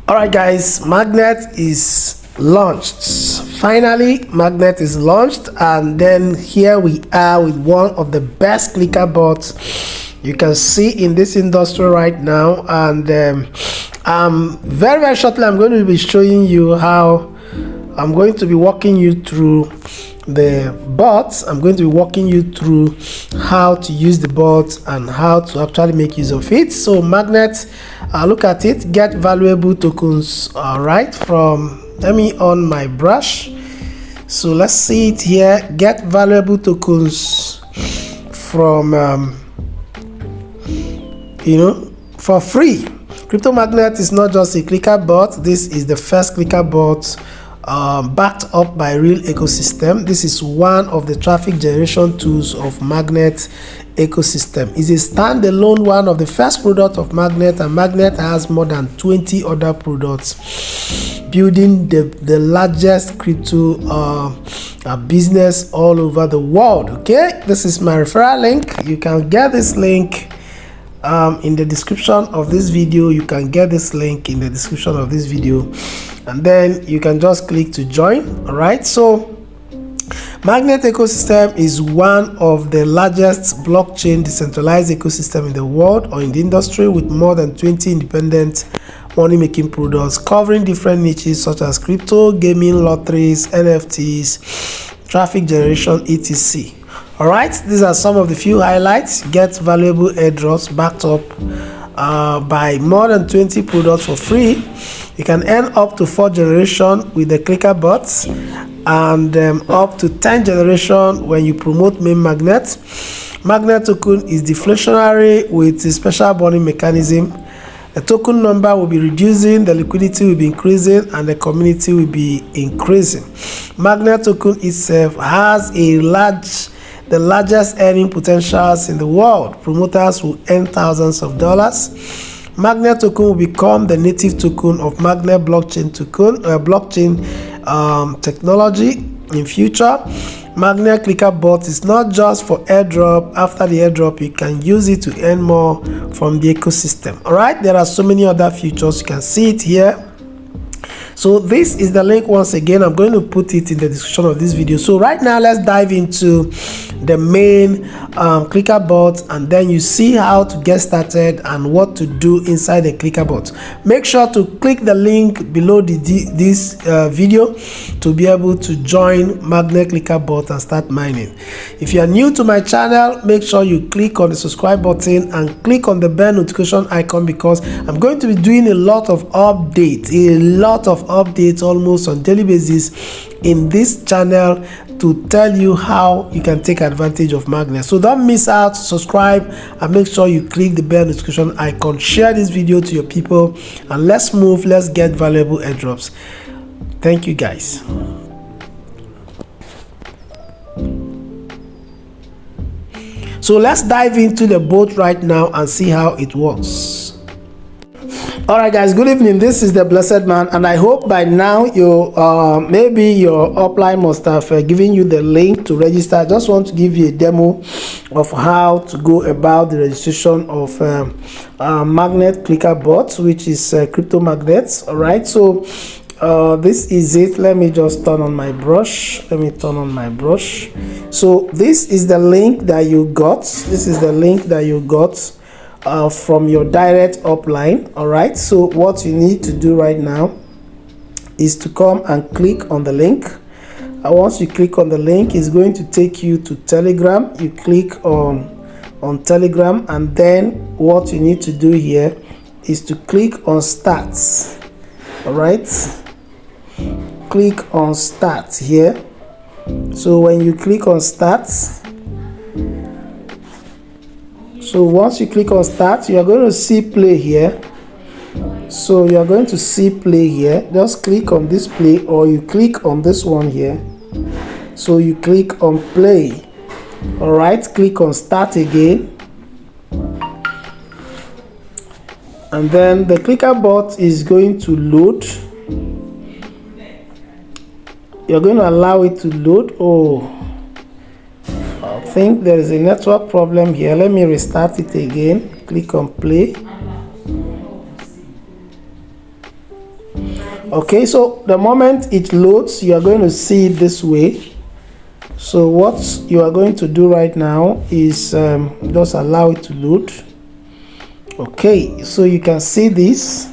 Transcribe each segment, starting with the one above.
Alright guys, Magnet is launched. Finally, Magnet is launched, and then here we are with one of the best clicker bots you can see in this industry right now. And very shortly I'm going to be showing you how I'm going to be walking you through the bots. I'm going to be walking you through how to use the bot and how to actually make use of it. So Magnet, look at it, get valuable tokens. Right, from, let me on my brush. So let's see it here, get valuable tokens from for free. Crypto Magnet is not just a clicker bot. This is the first clicker bot backed up by real ecosystem. This is one of the traffic generation tools of Magnet ecosystem. It's a standalone one of the first product of Magnet, and Magnet has more than 20 other products, building the largest crypto business all over the world. Okay, this is my referral link. You can get this link in the description of this video. You can get this link in the description of this video, and then you can just click to join. All right, so Magnet ecosystem is one of the largest blockchain decentralized ecosystem in the world or in the industry, with more than 20 independent money making products covering different niches such as crypto, gaming, lotteries, NFTs, traffic generation, etc. All right, these are some of the few highlights. Get valuable airdrops backed up by more than 20 products for free. You can earn up to 4 generation with the clicker bots, and up to 10 generation when you promote main Magnet. Magnet token is deflationary with a special bonding mechanism. The token number will be reducing, the liquidity will be increasing, and the community will be increasing. Magnet token itself has the largest earning potentials in the world. Promoters will earn thousands of dollars. Magnet token will become the native token of Magnet blockchain technology in future. Magnet clicker bot is not just for airdrop. After the airdrop, you can use it to earn more from the ecosystem. All right, there are so many other features. You can see it here. So this is the link. Once again, I'm going to put it in the description of this video. So right now, let's dive into the main clicker bot, and then you see how to get started and what to do inside the clicker bot. Make sure to click the link below this video to be able to join Magnet clicker bot and start mining. If you are new to my channel, make sure you click on the subscribe button and click on the bell notification icon, because I'm going to be doing a lot of updates almost on daily basis in this channel to tell you how you can take advantage of Magnet. So don't miss out, subscribe, and make sure you click the bell notification icon. Share this video to your people, and let's get valuable airdrops. Thank you guys. So let's dive into the bot right now and see how it works. Alright guys, good evening. This is the Blessed Man, and I hope by now you maybe your upline must have given you the link to register. I just want to give you a demo of how to go about the registration of Magnet clicker bot, which is Crypto Magnet. Alright, so this is it. Let me just turn on my brush. So this is the link that you got. From your direct upline. All right, so what you need to do right now is to come and click on the link. Once you click on the link, it's going to take you to Telegram. You click on Telegram, and then what you need to do here is to click on start. All right, click on start here. So when you click on start, so once you click on start, you are going to see play here. So you are going to see play here. Just click on this play, or you click on this one here. So you click on play. All right, click on start again, and then the clicker bot is going to load. you're going to allow it to load. Oh, I think there is a network problem here. Let me restart it again. Click on play. Okay, so the moment it loads, you are going to see it this way. So what you are going to do right now is just allow it to load. Okay, so you can see this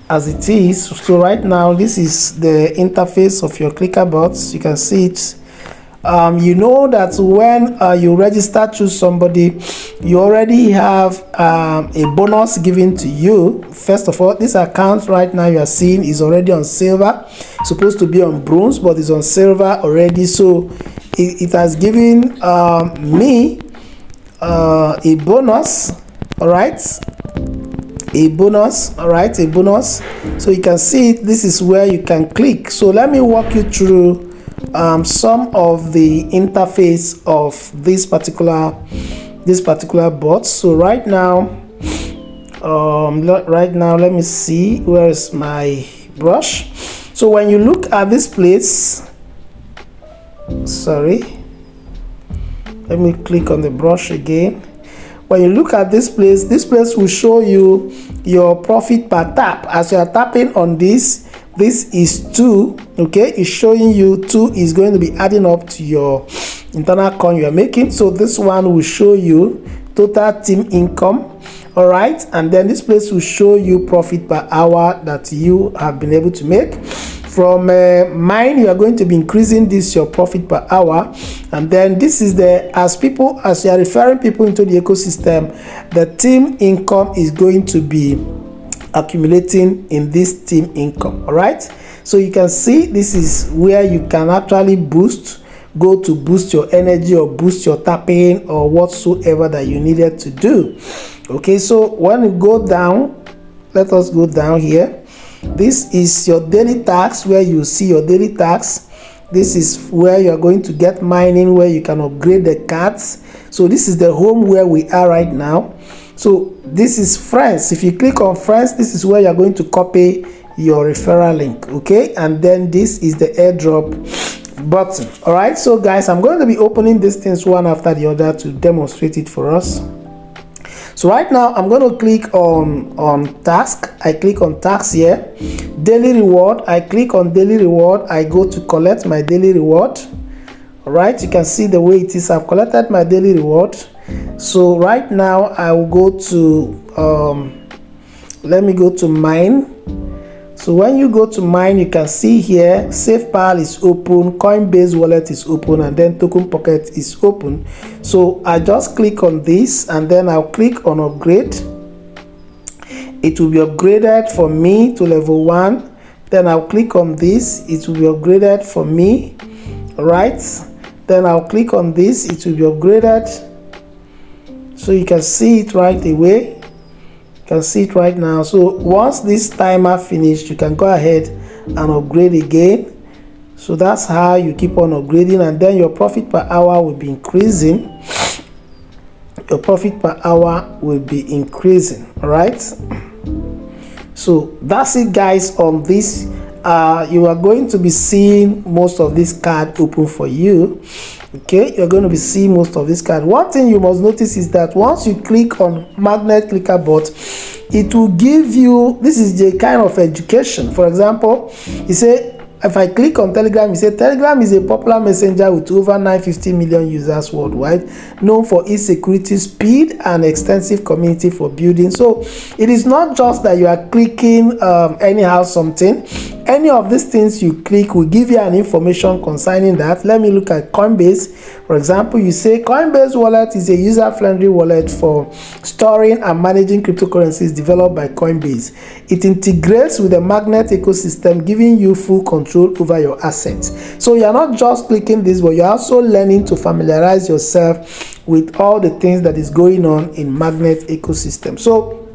as it is. So right now, this is the interface of your clicker bots. You can see it. You know that when you register to somebody, you already have a bonus given to you. First of all, this account right now you are seeing is already on silver. It's supposed to be on bronze, but it's on silver already. So it has given me a bonus. All right, a bonus. All right, a bonus. So you can see it. This is where you can click. So let me walk you through some of the interface of this particular bot. So right now let me see, where is my brush. So when you look at this place, sorry, let me click on the brush again. When you look at this place will show you your profit per tap. As you are tapping on this is 2. Okay, it's showing you 2 is going to be adding up to your internal coin you are making. So this one will show you total team income. All right, and then this place will show you profit per hour that you have been able to make. From mine, you are going to be increasing this your profit per hour, and then this is the as you are referring people into the ecosystem, the team income is going to be accumulating in this team income. All right, so you can see this is where you can actually go to boost your energy or boost your tapping or whatsoever that you needed to do. Okay, so when you go down, let us go down here. This is your daily tax, where you see your daily tax. This is where you are going to get mining, where you can upgrade the cards. So this is the home where we are right now. So this is friends. If you click on friends, this is where you are going to copy your referral link. Okay, and then this is the airdrop button. All right, so guys, I'm going to be opening these things one after the other to demonstrate it for us. So right now I'm going to click on task. I click on task here. Daily reward. I click on daily reward. I go to collect my daily reward. All right, you can see the way it is. I've collected my daily reward. So right now I will go to let me go to mine. So when you go to mine, you can see here SafePal is open, Coinbase wallet is open, and then Token Pocket is open. So I just click on this and then I'll click on upgrade. It will be upgraded for me to level 1. Then I'll click on this, it will be upgraded for me. All right, then I'll click on this, it will be upgraded. So you can see it right away. Can see it right now. So once this timer finished, you can go ahead and upgrade again. So that's how you keep on upgrading, and then your profit per hour will be increasing. Your profit per hour will be increasing. All right, so that's it, guys. On this you are going to be seeing most of this card open for you. Okay, you're going to be seeing most of this card. One thing you must notice is that once you click on magnet clicker bot, it will give you, this is the kind of education. For example, you say, if I click on Telegram, you say Telegram is a popular messenger with over 950 million users worldwide, known for its security, speed, and extensive community for building. So it is not just that you are clicking anyhow something. Any of these things you click will give you an information concerning that. Let me look at Coinbase. For example, you say Coinbase wallet is a user-friendly wallet for storing and managing cryptocurrencies developed by Coinbase. It integrates with the magnet ecosystem, giving you full control over your assets. So you're not just clicking this, but you're also learning to familiarize yourself with all the things that is going on in magnet ecosystem. So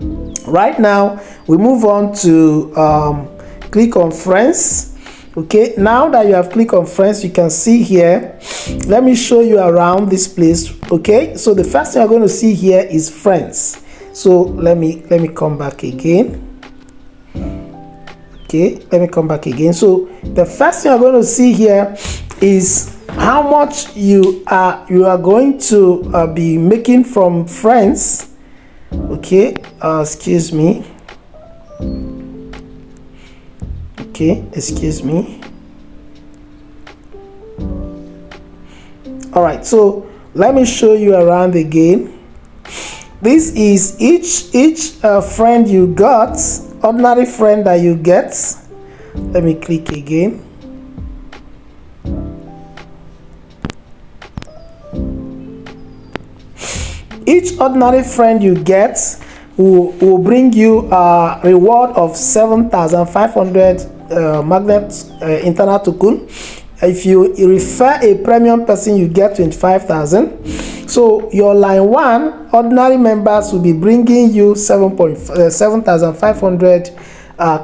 right now we move on to click on friends. Okay, now that you have clicked on friends, you can see here, let me show you around this place. Okay, so the first thing you're going to see here is friends. So let me come back again. Okay, let me come back again. So the first thing you're going to see here is how much you are going to be making from friends. Okay, excuse me. Okay, excuse me. All right, so let me show you around again. This is each friend you got, ordinary friend that you get. Let me click again. Each ordinary friend you get will bring you a reward of 7,500 magnet internal token. If you refer a premium person, you get 25,000. So your line 1 ordinary members will be bringing you 7,500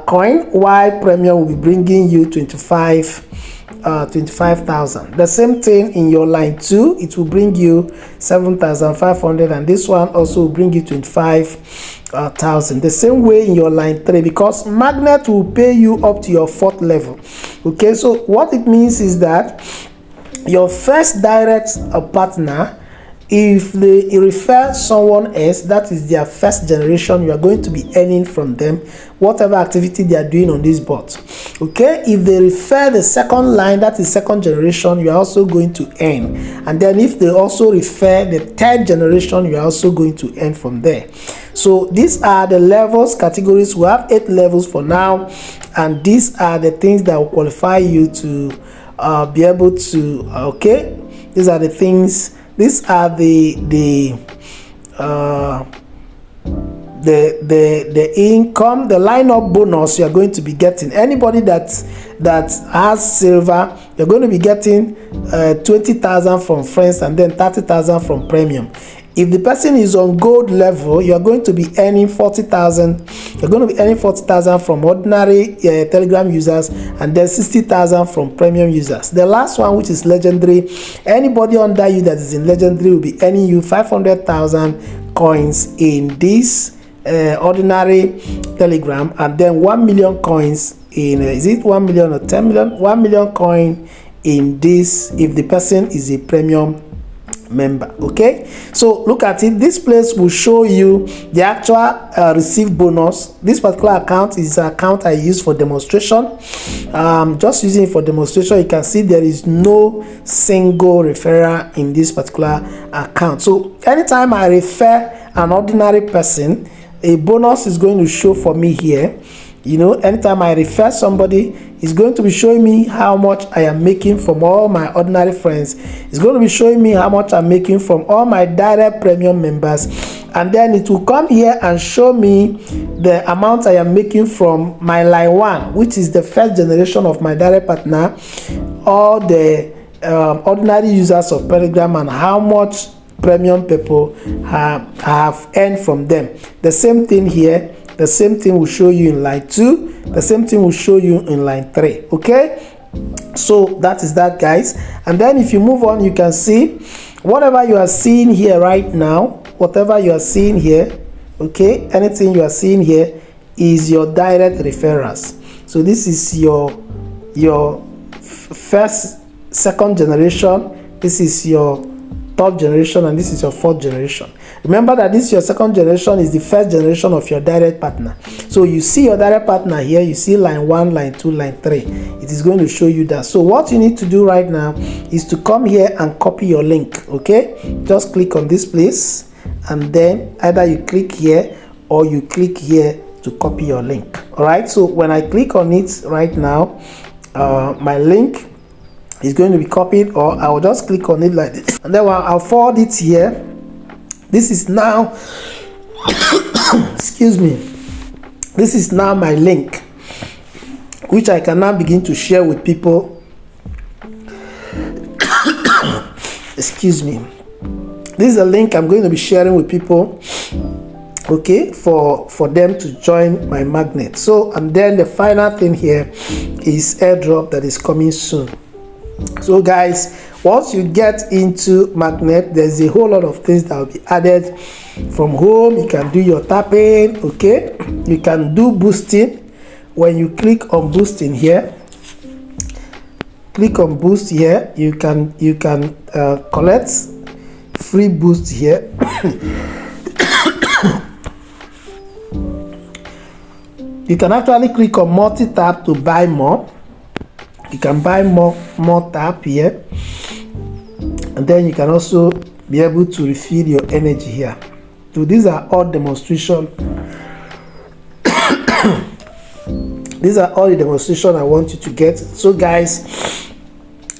coin, while premium will be bringing you 25,000. The same thing in your line 2, it will bring you 7,500, and this one also will bring you 25,000. The same way in your line 3, because magnet will pay you up to your 4th level. Okay, so what it means is that your first direct partner, if they refer someone else, that is their first generation, you are going to be earning from them whatever activity they are doing on this bot. Okay, if they refer the second line, that is second generation, you are also going to earn. And then if they also refer the 3rd generation, you are also going to earn from there. So these are the levels, categories. We have 8 levels for now, and these are the things that will qualify you to be able to okay, these are the things. These are the income, the lineup bonus you are going to be getting. Anybody that has silver, you're going to be getting 20,000 from friends and then 30,000 from premium. If the person is on gold level, you are going to be earning 40,000. You're going to be earning 40,000 from ordinary Telegram users, and then 60,000 from premium users. The last one, which is legendary, anybody under you that is in legendary will be earning you 500,000 coins in this ordinary Telegram, and then 1 million coins in is it 1 million or 10 million? 1 million coin in this if the person is a premium member. Okay, so look at it. This place will show you the actual received bonus. This particular account is an account I use for demonstration. Just using it for demonstration. You can see there is no single referral in this particular account. So anytime I refer an ordinary person, a bonus is going to show for me here. You know, anytime I refer somebody, it's going to be showing me how much I am making from all my ordinary friends. It's going to be showing me how much I'm making from all my direct premium members, and then it will come here and show me the amount I am making from my line 1, which is the first generation of my direct partner, all the ordinary users of Telegram, and how much premium people have earned from them. The same thing here. The same thing will show you in line 2. The same thing will show you in line 3. Okay, so that is that, guys. And then if you move on, you can see whatever you are seeing here right now, whatever you are seeing here, okay, anything you are seeing here is your direct referrals. So this is your first, second generation, this is your 3rd generation, and this is your 4th generation. Remember that this your 2nd generation is the first generation of your direct partner. So you see your direct partner here, you see line 1, line 2, line 3. It is going to show you that. So what you need to do right now is to come here and copy your link. Okay, just click on this place, and then either you click here or you click here to copy your link. All right, so when I click on it right now, my link is going to be copied, or I'll just click on it like this, and then I'll forward it here. This is now excuse me, this is now my link, which I can now begin to share with people. Excuse me. This is a link I'm going to be sharing with people, okay, for them to join my magnet. So, and then the final thing here is airdrop that is coming soon. So guys, once you get into magnet, there's a whole lot of things that will be added from home. You can do your tapping, okay, you can do boosting when you click on boosting here, click on boost here, you can collect free boost here. You can actually click on multi-tap to buy more. You can buy more tap here, and then you can also be able to refill your energy here. So these are all demonstration. These are all the demonstration I want you to get. So guys,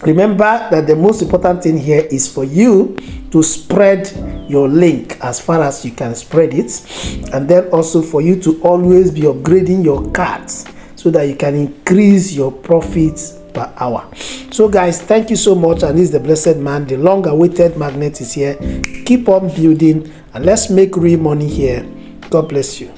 remember that the most important thing here is for you to spread your link as far as you can spread it, and then also for you to always be upgrading your cards so that you can increase your profits per hour. So guys, thank you so much, and this is the blessed man. The long awaited magnet is here. Keep on building, and let's make real money here. God bless you.